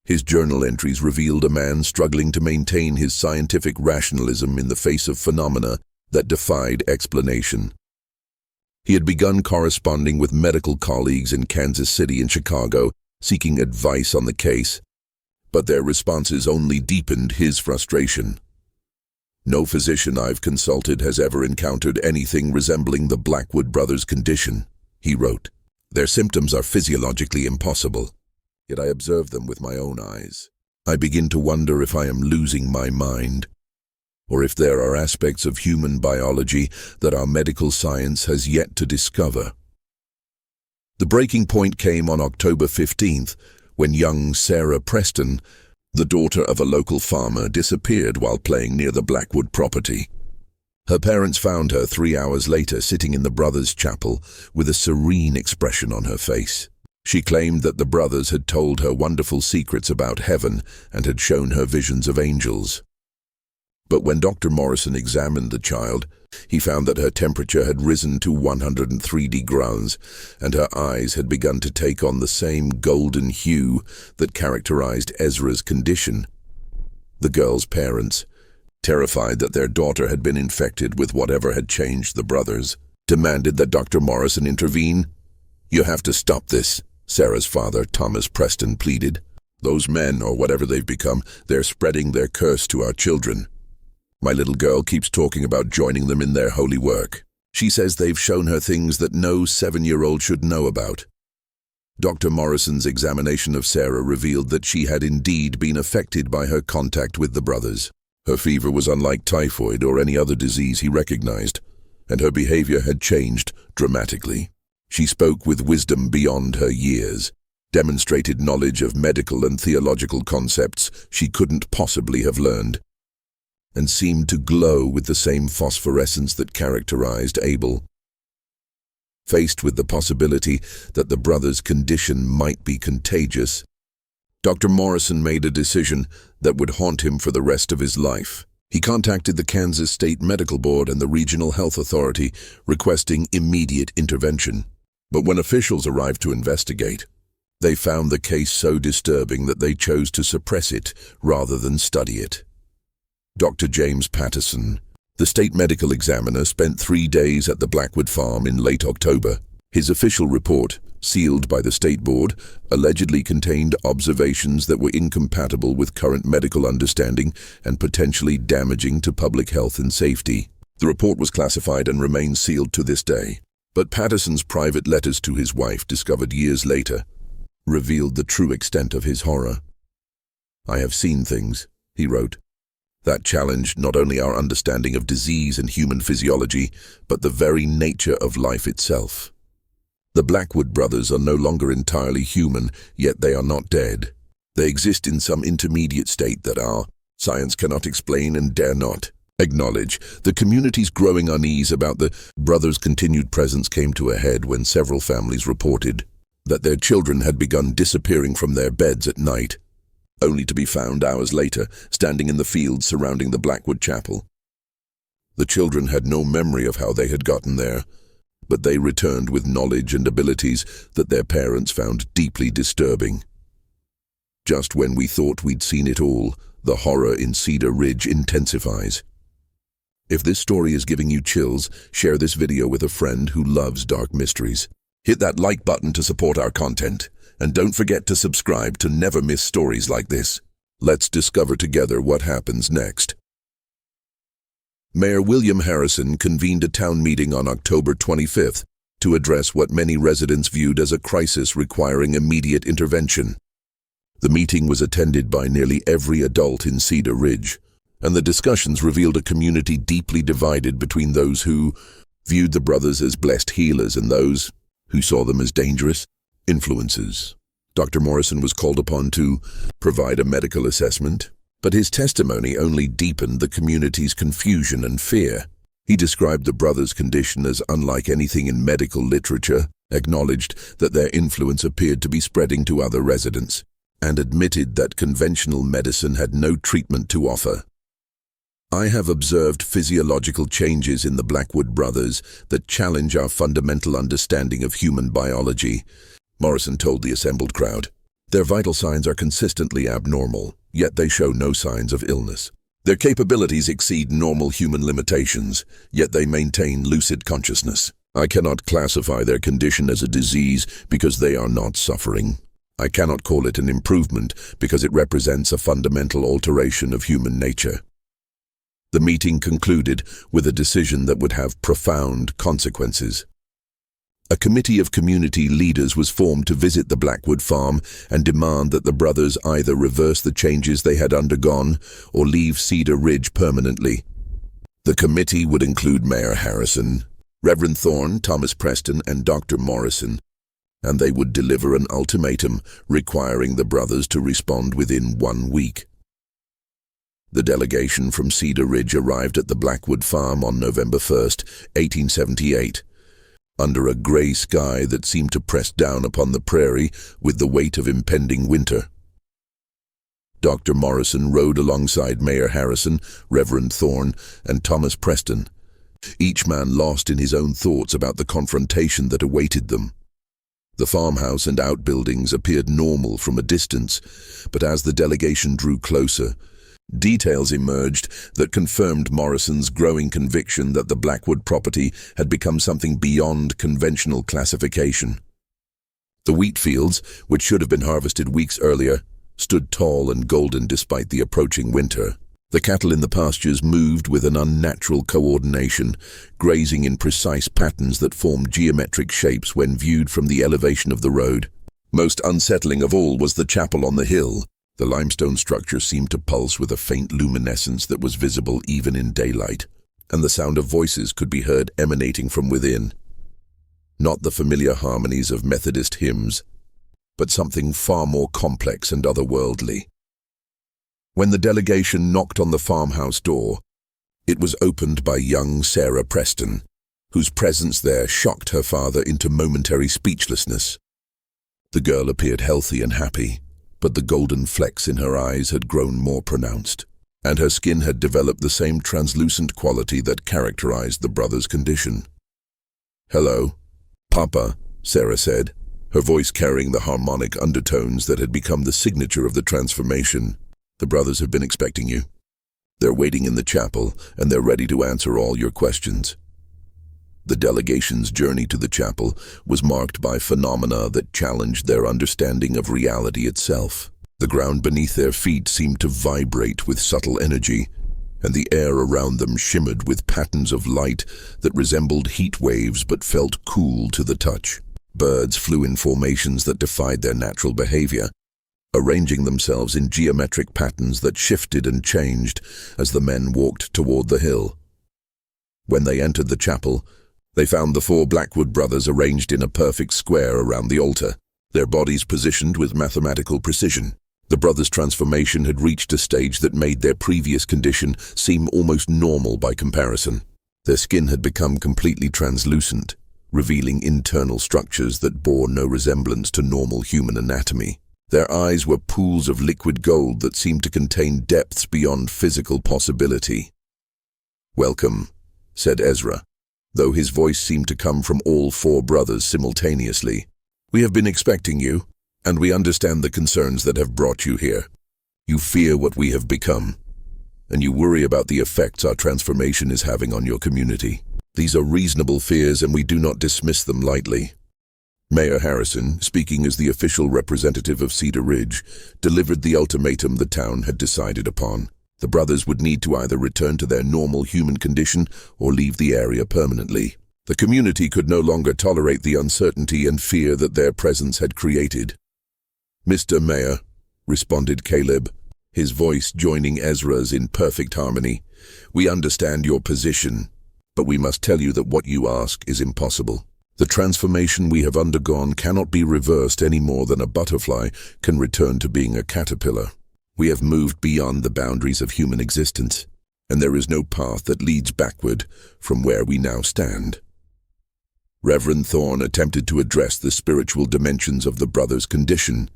His journal entries revealed a man struggling to maintain his scientific rationalism in the face of phenomena that defied explanation. He had begun corresponding with medical colleagues in Kansas City and Chicago, seeking advice on the case, but their responses only deepened his frustration. "No physician I've consulted has ever encountered anything resembling the Blackwood brothers' condition," he wrote. "Their symptoms are physiologically impossible. Yet I observe them with my own eyes. I begin to wonder if I am losing my mind, or if there are aspects of human biology that our medical science has yet to discover." The breaking point came on October 15th, when young Sarah Preston, the daughter of a local farmer, disappeared while playing near the Blackwood property. Her parents found her 3 hours later sitting in the brothers' chapel with a serene expression on her face. She claimed that the brothers had told her wonderful secrets about heaven and had shown her visions of angels. But when Dr. Morrison examined the child, he found that her temperature had risen to 103 degrees, and her eyes had begun to take on the same golden hue that characterized Ezra's condition. The girl's parents, terrified that their daughter had been infected with whatever had changed the brothers, demanded that Dr. Morrison intervene. "You have to stop this," Sarah's father, Thomas Preston, pleaded. "Those men, or whatever they've become, they're spreading their curse to our children. My little girl keeps talking about joining them in their holy work. She says they've shown her things that no 7-year-old should know about." Dr. Morrison's examination of Sarah revealed that she had indeed been affected by her contact with the brothers. Her fever was unlike typhoid or any other disease he recognized, and her behavior had changed dramatically. She spoke with wisdom beyond her years, demonstrated knowledge of medical and theological concepts she couldn't possibly have learned, and seemed to glow with the same phosphorescence that characterized Abel. Faced with the possibility that the brother's condition might be contagious, Dr. Morrison made a decision that would haunt him for the rest of his life. He contacted the Kansas State Medical Board and the Regional Health Authority, requesting immediate intervention. But when officials arrived to investigate, they found the case so disturbing that they chose to suppress it rather than study it. Dr. James Patterson, the state medical examiner, spent 3 days at the Blackwood farm in late October. His official report, sealed by the state board, allegedly contained observations that were incompatible with current medical understanding and potentially damaging to public health and safety. The report was classified and remains sealed to this day. But Patterson's private letters to his wife, discovered years later, revealed the true extent of his horror. "I have seen things," he wrote, "that challenged not only our understanding of disease and human physiology, but the very nature of life itself. The Blackwood brothers are no longer entirely human, yet they are not dead. They exist in some intermediate state that our science cannot explain and dare not acknowledge." The community's growing unease about the brothers' continued presence came to a head when several families reported that their children had begun disappearing from their beds at night, only to be found hours later, standing in the fields surrounding the Blackwood chapel. The children had no memory of how they had gotten there, but they returned with knowledge and abilities that their parents found deeply disturbing. Just when we thought we'd seen it all, the horror in Cedar Ridge intensifies. If this story is giving you chills, share this video with a friend who loves dark mysteries. Hit that like button to support our content, and don't forget to subscribe to never miss stories like this. Let's discover together what happens next. Mayor William Harrison convened a town meeting on October 25th to address what many residents viewed as a crisis requiring immediate intervention. The meeting was attended by nearly every adult in Cedar Ridge, and the discussions revealed a community deeply divided between those who viewed the brothers as blessed healers and those who saw them as dangerous influences. Dr. Morrison was called upon to provide a medical assessment, but his testimony only deepened the community's confusion and fear. He described the brothers' condition as unlike anything in medical literature, acknowledged that their influence appeared to be spreading to other residents, and admitted that conventional medicine had no treatment to offer. "I have observed physiological changes in the Blackwood brothers that challenge our fundamental understanding of human biology," Morrison told the assembled crowd. "Their vital signs are consistently abnormal, yet they show no signs of illness. Their capabilities exceed normal human limitations, yet they maintain lucid consciousness. I cannot classify their condition as a disease because they are not suffering. I cannot call it an improvement because it represents a fundamental alteration of human nature." The meeting concluded with a decision that would have profound consequences. A committee of community leaders was formed to visit the Blackwood farm and demand that the brothers either reverse the changes they had undergone or leave Cedar Ridge permanently. The committee would include Mayor Harrison, Reverend Thorne, Thomas Preston, and Dr. Morrison, and they would deliver an ultimatum requiring the brothers to respond within 1 week. The delegation from Cedar Ridge arrived at the Blackwood farm on November 1st, 1878, under a gray sky that seemed to press down upon the prairie with the weight of impending winter. Dr. Morrison rode alongside Mayor Harrison, Reverend Thorne, and Thomas Preston, each man lost in his own thoughts about the confrontation that awaited them. The farmhouse and outbuildings appeared normal from a distance, but as the delegation drew closer, details emerged that confirmed Morrison's growing conviction that the Blackwood property had become something beyond conventional classification. The wheat fields, which should have been harvested weeks earlier, stood tall and golden despite the approaching winter. The cattle in the pastures moved with an unnatural coordination, grazing in precise patterns that formed geometric shapes when viewed from the elevation of the road. Most unsettling of all was the chapel on the hill. The limestone structure seemed to pulse with a faint luminescence that was visible even in daylight, and the sound of voices could be heard emanating from within. Not the familiar harmonies of Methodist hymns, but something far more complex and otherworldly. When the delegation knocked on the farmhouse door, it was opened by young Sarah Preston, whose presence there shocked her father into momentary speechlessness. The girl appeared healthy and happy, but the golden flecks in her eyes had grown more pronounced, and her skin had developed the same translucent quality that characterized the brothers' condition. "Hello, Papa," Sarah said, her voice carrying the harmonic undertones that had become the signature of the transformation. "The brothers have been expecting you. They're waiting in the chapel, and they're ready to answer all your questions." The delegation's journey to the chapel was marked by phenomena that challenged their understanding of reality itself. The ground beneath their feet seemed to vibrate with subtle energy, and the air around them shimmered with patterns of light that resembled heat waves but felt cool to the touch. Birds flew in formations that defied their natural behavior, arranging themselves in geometric patterns that shifted and changed as the men walked toward the hill. When they entered the chapel, they found the 4 Blackwood brothers arranged in a perfect square around the altar, their bodies positioned with mathematical precision. The brothers' transformation had reached a stage that made their previous condition seem almost normal by comparison. Their skin had become completely translucent, revealing internal structures that bore no resemblance to normal human anatomy. Their eyes were pools of liquid gold that seemed to contain depths beyond physical possibility. "Welcome," said Ezra, though his voice seemed to come from all 4 brothers simultaneously. "We have been expecting you, and we understand the concerns that have brought you here. You fear what we have become, and you worry about the effects our transformation is having on your community. These are reasonable fears, and we do not dismiss them lightly." Mayor Harrison, speaking as the official representative of Cedar Ridge, delivered the ultimatum the town had decided upon. The brothers would need to either return to their normal human condition or leave the area permanently. The community could no longer tolerate the uncertainty and fear that their presence had created. "Mr. Mayor," responded Caleb, his voice joining Ezra's in perfect harmony, "we understand your position, but we must tell you that what you ask is impossible. The transformation we have undergone cannot be reversed any more than a butterfly can return to being a caterpillar. We have moved beyond the boundaries of human existence, and there is no path that leads backward from where we now stand." Reverend Thorne attempted to address the spiritual dimensions of the brothers' condition,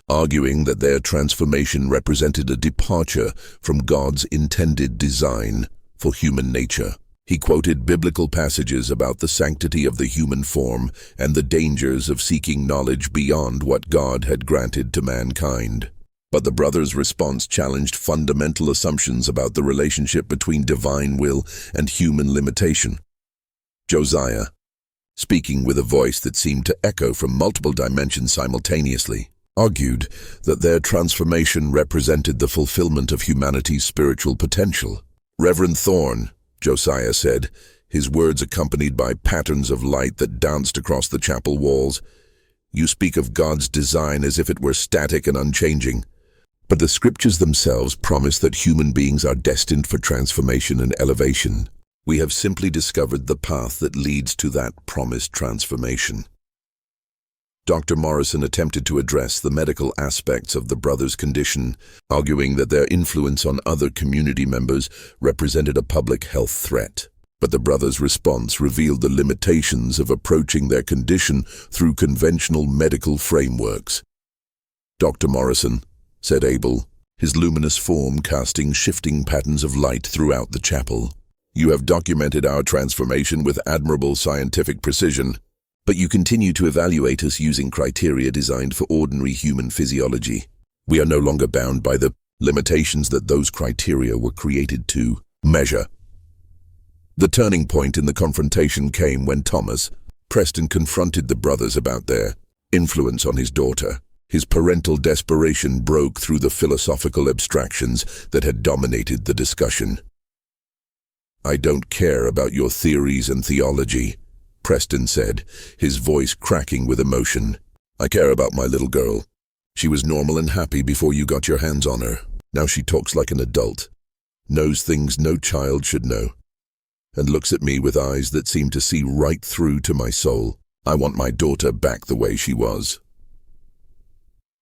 arguing that their transformation represented a departure from God's intended design for human nature. He quoted biblical passages about the sanctity of the human form and the dangers of seeking knowledge beyond what God had granted to mankind. But the brothers' response challenged fundamental assumptions about the relationship between divine will and human limitation. Josiah, speaking with a voice that seemed to echo from multiple dimensions simultaneously, argued that their transformation represented the fulfillment of humanity's spiritual potential. "Reverend Thorne," Josiah said, his words accompanied by patterns of light that danced across the chapel walls, "you speak of God's design as if it were static and unchanging. But the scriptures themselves promise that human beings are destined for transformation and elevation. We have simply discovered the path that leads to that promised transformation." Dr. Morrison attempted to address the medical aspects of the brothers' condition, arguing that their influence on other community members represented a public health threat. But the brothers' response revealed the limitations of approaching their condition through conventional medical frameworks. "Dr. Morrison," said Abel, his luminous form casting shifting patterns of light throughout the chapel, "you have documented our transformation with admirable scientific precision, but you continue to evaluate us using criteria designed for ordinary human physiology. We are no longer bound by the limitations that those criteria were created to measure." The turning point in the confrontation came when Thomas Preston confronted the brothers about their influence on his daughter. His parental desperation broke through the philosophical abstractions that had dominated the discussion. "I don't care about your theories and theology," Preston said, his voice cracking with emotion. "I care about my little girl. She was normal and happy before you got your hands on her. Now she talks like an adult, knows things no child should know, and looks at me with eyes that seem to see right through to my soul. I want my daughter back the way she was."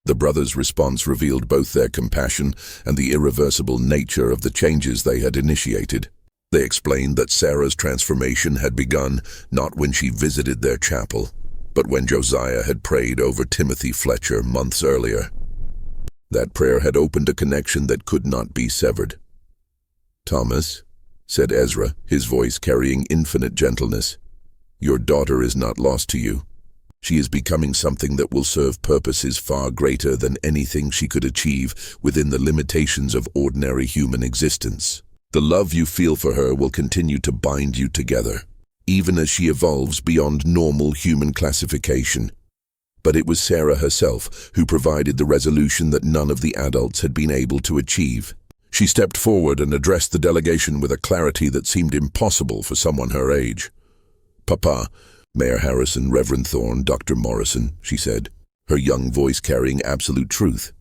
The brothers' response revealed both their compassion and the irreversible nature of the changes they had initiated. They explained that Sarah's transformation had begun not when she visited their chapel, but when Josiah had prayed over Timothy Fletcher months earlier. That prayer had opened a connection that could not be severed. "Thomas," said Ezra, his voice carrying infinite gentleness, "your daughter is not lost to you. She is becoming something that will serve purposes far greater than anything she could achieve within the limitations of ordinary human existence. The love you feel for her will continue to bind you together, even as she evolves beyond normal human classification." But it was Sarah herself who provided the resolution that none of the adults had been able to achieve. She stepped forward and addressed the delegation with a clarity that seemed impossible for someone her age. "Papa, Mayor Harrison, Reverend Thorne, Dr. Morrison," she said, her young voice carrying absolute truth.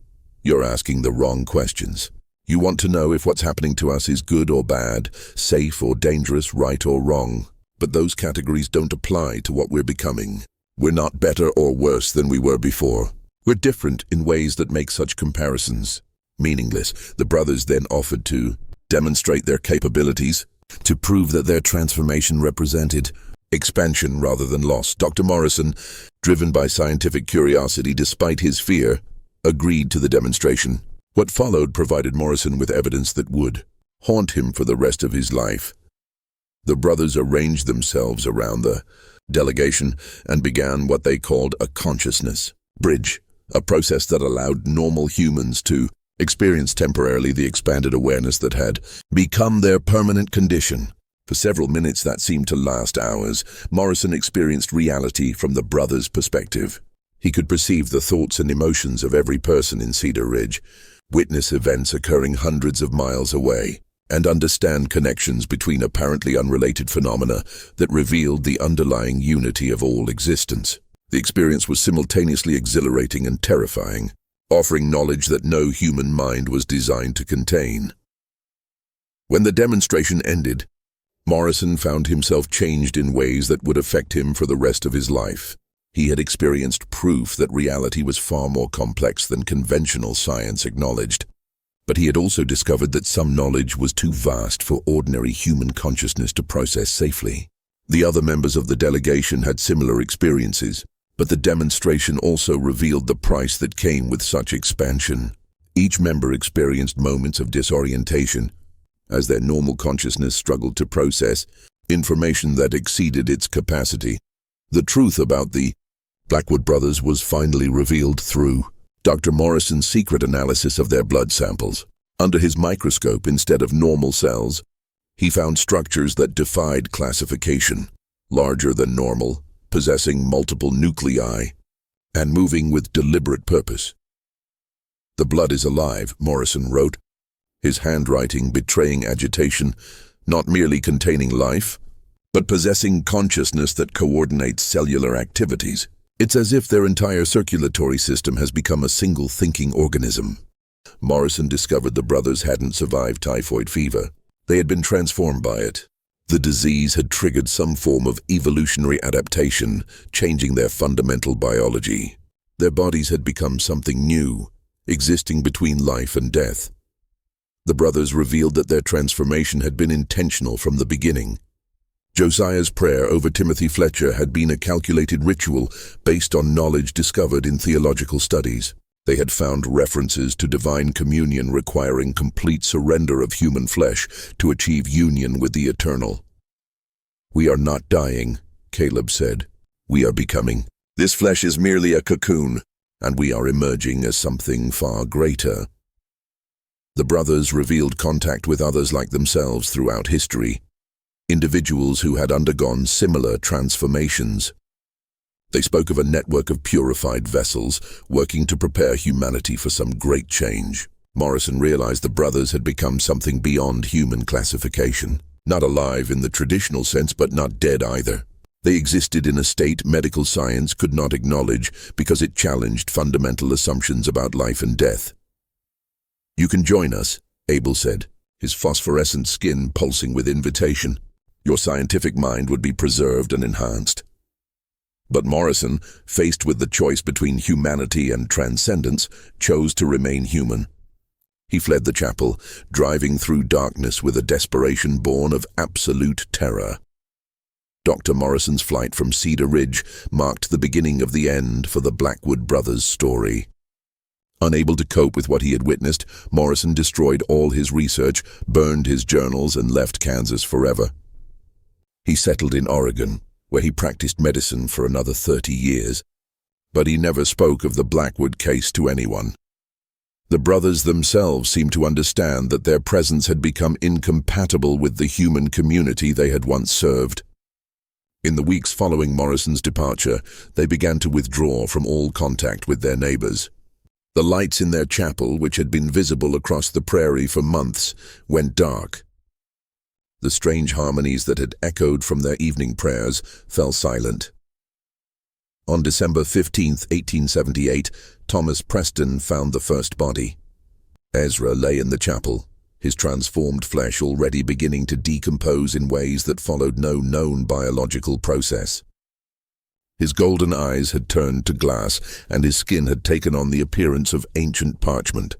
"You're asking the wrong questions. You want to know if what's happening to us is good or bad, safe or dangerous, right or wrong. But those categories don't apply to what we're becoming. We're not better or worse than we were before. We're different in ways that make such comparisons meaningless." The brothers then offered to demonstrate their capabilities, to prove that their transformation represented expansion rather than loss. Dr. Morrison, driven by scientific curiosity despite his fear, agreed to the demonstration. What followed provided Morrison with evidence that would haunt him for the rest of his life. The brothers arranged themselves around the delegation and began what they called a consciousness bridge, a process that allowed normal humans to experience temporarily the expanded awareness that had become their permanent condition. For several minutes that seemed to last hours, Morrison experienced reality from the brothers' perspective. He could perceive the thoughts and emotions of every person in Cedar Ridge, witness events occurring hundreds of miles away, and understand connections between apparently unrelated phenomena that revealed the underlying unity of all existence. The experience was simultaneously exhilarating and terrifying, offering knowledge that no human mind was designed to contain. When the demonstration ended, Morrison found himself changed in ways that would affect him for the rest of his life. He had experienced proof that reality was far more complex than conventional science acknowledged. But he had also discovered that some knowledge was too vast for ordinary human consciousness to process safely. The other members of the delegation had similar experiences, but the demonstration also revealed the price that came with such expansion. Each member experienced moments of disorientation, as their normal consciousness struggled to process information that exceeded its capacity. The truth about the Blackwood brothers was finally revealed through Dr. Morrison's secret analysis of their blood samples. Under his microscope, instead of normal cells, he found structures that defied classification, larger than normal, possessing multiple nuclei, and moving with deliberate purpose. "The blood is alive," Morrison wrote, his handwriting betraying agitation, "not merely containing life, but possessing consciousness that coordinates cellular activities. It's as if their entire circulatory system has become a single thinking organism." Morrison discovered the brothers hadn't survived typhoid fever. They had been transformed by it. The disease had triggered some form of evolutionary adaptation, changing their fundamental biology. Their bodies had become something new, existing between life and death. The brothers revealed that their transformation had been intentional from the beginning. Josiah's prayer over Timothy Fletcher had been a calculated ritual based on knowledge discovered in theological studies. They had found references to divine communion requiring complete surrender of human flesh to achieve union with the eternal. "We are not dying," Caleb said. "We are becoming. This flesh is merely a cocoon, and we are emerging as something far greater." The brothers revealed contact with others like themselves throughout history, individuals who had undergone similar transformations. They spoke of a network of purified vessels working to prepare humanity for some great change. Morrison realized the brothers had become something beyond human classification, not alive in the traditional sense, but not dead either. They existed in a state medical science could not acknowledge because it challenged fundamental assumptions about life and death. "You can join us," Abel said, his phosphorescent skin pulsing with invitation. "Your scientific mind would be preserved and enhanced." But Morrison, faced with the choice between humanity and transcendence, chose to remain human. He fled the chapel, driving through darkness with a desperation born of absolute terror. Dr. Morrison's flight from Cedar Ridge marked the beginning of the end for the Blackwood brothers' story. Unable to cope with what he had witnessed, Morrison destroyed all his research, burned his journals, and left Kansas forever. He settled in Oregon, where he practiced medicine for another 30 years, but he never spoke of the Blackwood case to anyone. The brothers themselves seemed to understand that their presence had become incompatible with the human community they had once served. In the weeks following Morrison's departure, they began to withdraw from all contact with their neighbors. The lights in their chapel, which had been visible across the prairie for months, went dark. The strange harmonies that had echoed from their evening prayers fell silent. On December 15, 1878, Thomas Preston found the first body. Ezra lay in the chapel, his transformed flesh already beginning to decompose in ways that followed no known biological process. His golden eyes had turned to glass, and his skin had taken on the appearance of ancient parchment.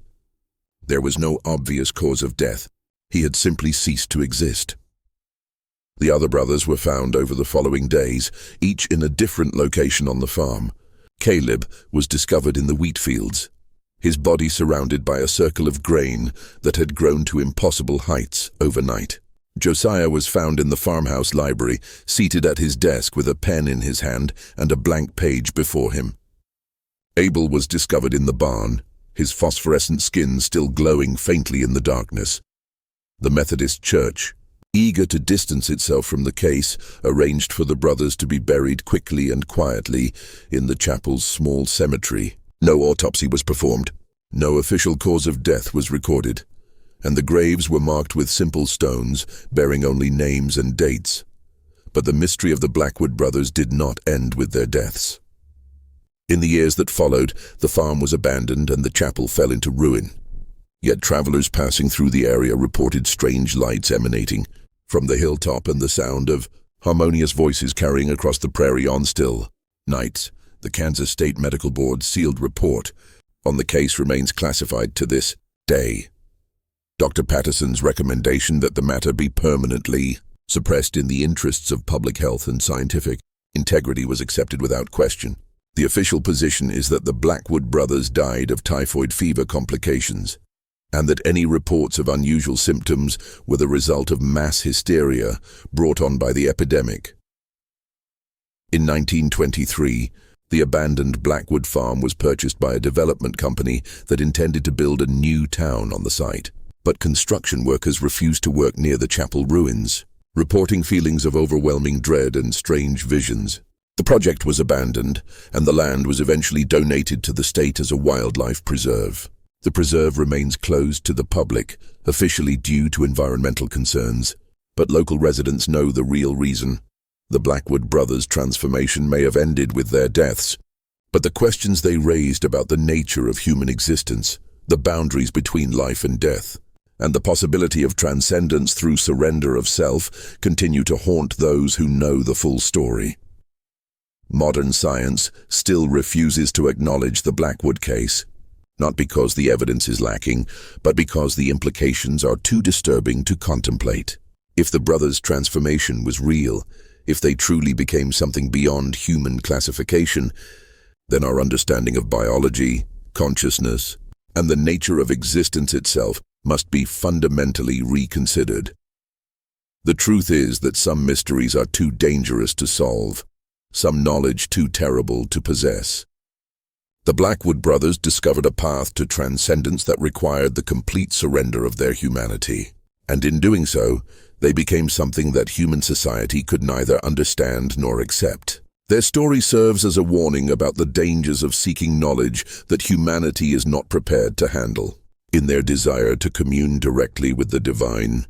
There was no obvious cause of death. He had simply ceased to exist. The other brothers were found over the following days, each in a different location on the farm. Caleb was discovered in the wheat fields, his body surrounded by a circle of grain that had grown to impossible heights overnight. Josiah was found in the farmhouse library, seated at his desk with a pen in his hand and a blank page before him. Abel was discovered in the barn, his phosphorescent skin still glowing faintly in the darkness. The Methodist Church, eager to distance itself from the case, arranged for the brothers to be buried quickly and quietly in the chapel's small cemetery. No autopsy was performed. No official cause of death was recorded, and the graves were marked with simple stones bearing only names and dates. But the mystery of the Blackwood brothers did not end with their deaths. In the years that followed, the farm was abandoned and the chapel fell into ruin. Yet travelers passing through the area reported strange lights emanating from the hilltop and the sound of harmonious voices carrying across the prairie on still nights. The Kansas State Medical Board's sealed report on the case remains classified to this day. Dr. Patterson's recommendation that the matter be permanently suppressed in the interests of public health and scientific integrity was accepted without question. The official position is that the Blackwood brothers died of typhoid fever complications, and that any reports of unusual symptoms were the result of mass hysteria brought on by the epidemic. In 1923, the abandoned Blackwood farm was purchased by a development company that intended to build a new town on the site. But construction workers refused to work near the chapel ruins, reporting feelings of overwhelming dread and strange visions. The project was abandoned, and the land was eventually donated to the state as a wildlife preserve. The preserve remains closed to the public, officially due to environmental concerns, but local residents know the real reason. The Blackwood brothers' transformation may have ended with their deaths, but the questions they raised about the nature of human existence, the boundaries between life and death, and the possibility of transcendence through surrender of self continue to haunt those who know the full story. Modern science still refuses to acknowledge the Blackwood case, not because the evidence is lacking, but because the implications are too disturbing to contemplate. If the brothers' transformation was real, if they truly became something beyond human classification, then our understanding of biology, consciousness, and the nature of existence itself must be fundamentally reconsidered. The truth is that some mysteries are too dangerous to solve, some knowledge too terrible to possess. The Blackwood brothers discovered a path to transcendence that required the complete surrender of their humanity, and in doing so, they became something that human society could neither understand nor accept. Their story serves as a warning about the dangers of seeking knowledge that humanity is not prepared to handle. In their desire to commune directly with the divine,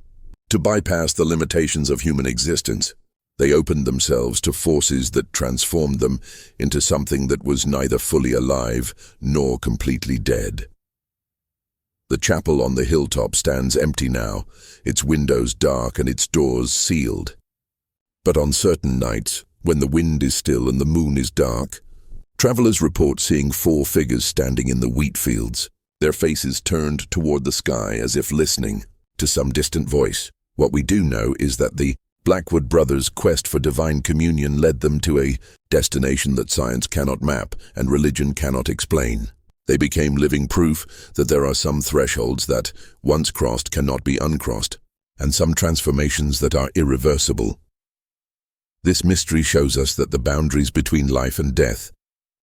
to bypass the limitations of human existence, they opened themselves to forces that transformed them into something that was neither fully alive nor completely dead. The chapel on the hilltop stands empty now, its windows dark and its doors sealed. But on certain nights, when the wind is still and the moon is dark. Travelers report seeing 4 figures standing in the wheat fields, their faces turned toward the sky as if listening to some distant voice. What we do know is that the Blackwood brothers' quest for divine communion led them to a destination that science cannot map and religion cannot explain. They became living proof that there are some thresholds that, once crossed, cannot be uncrossed, and some transformations that are irreversible. This mystery shows us that the boundaries between life and death,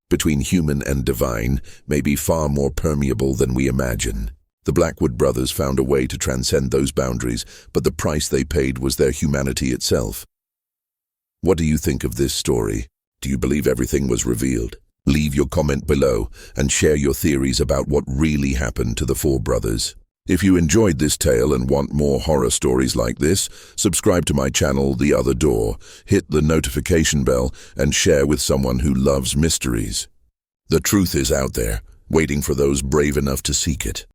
between human and divine, may be far more permeable than we imagine. The Blackwood brothers found a way to transcend those boundaries, but the price they paid was their humanity itself. What do you think of this story? Do you believe everything was revealed? Leave your comment below and share your theories about what really happened to the 4 brothers. If you enjoyed this tale and want more horror stories like this, subscribe to my channel, The Other Door, hit the notification bell, and share with someone who loves mysteries. The truth is out there, waiting for those brave enough to seek it.